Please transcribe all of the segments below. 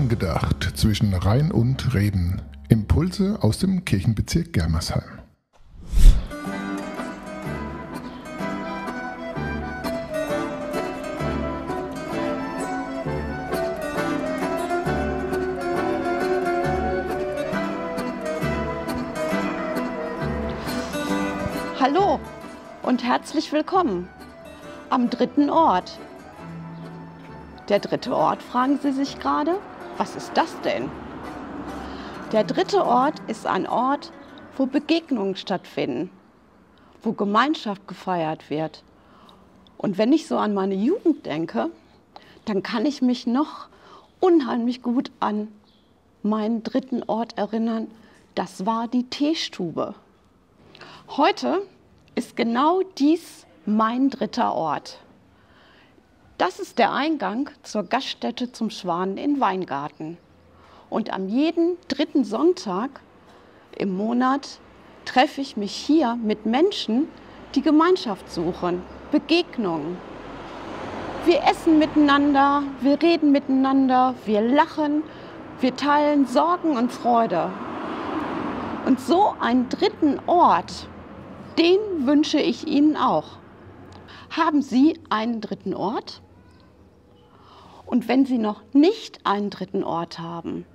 Angedacht zwischen Rhein und Reden. Impulse aus dem Kirchenbezirk Germersheim. Hallo und herzlich willkommen am dritten Ort. Der dritte Ort, fragen Sie sich gerade? Was ist das denn? Der dritte Ort ist ein Ort, wo Begegnungen stattfinden, wo Gemeinschaft gefeiert wird. Und wenn ich so an meine Jugend denke, dann kann ich mich noch unheimlich gut an meinen dritten Ort erinnern. Das war die Teestube. Heute ist genau dies mein dritter Ort. Das ist der Eingang zur Gaststätte zum Schwan in Weingarten. Und am jeden dritten Sonntag im Monat treffe ich mich hier mit Menschen, die Gemeinschaft suchen, Begegnungen. Wir essen miteinander, wir reden miteinander, wir lachen, wir teilen Sorgen und Freude. Und so einen dritten Ort, den wünsche ich Ihnen auch. Haben Sie einen dritten Ort? Und wenn Sie noch nicht einen dritten Ort haben,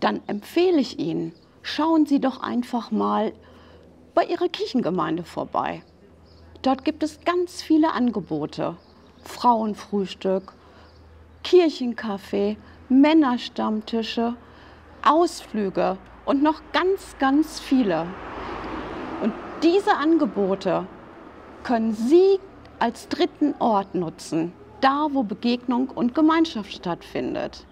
dann empfehle ich Ihnen, schauen Sie doch einfach mal bei Ihrer Kirchengemeinde vorbei. Dort gibt es ganz viele Angebote. Frauenfrühstück, Kirchenkaffee, Männerstammtische, Ausflüge und noch ganz viele. Und diese Angebote können Sie als dritten Ort nutzen, da wo Begegnung und Gemeinschaft stattfindet.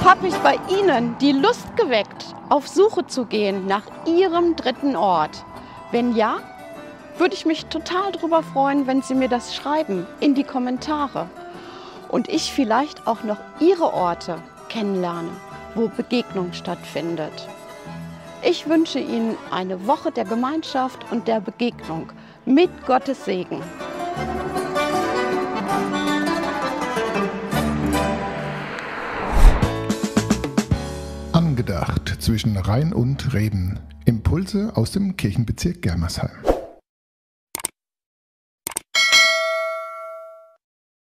Habe ich bei Ihnen die Lust geweckt, auf Suche zu gehen nach Ihrem dritten Ort? Wenn ja, würde ich mich total darüber freuen, wenn Sie mir das schreiben in die Kommentare und ich vielleicht auch noch Ihre Orte kennenlerne, wo Begegnung stattfindet. Ich wünsche Ihnen eine Woche der Gemeinschaft und der Begegnung mit Gottes Segen. Angedacht zwischen Rhein und Reden. Impulse aus dem Kirchenbezirk Germersheim.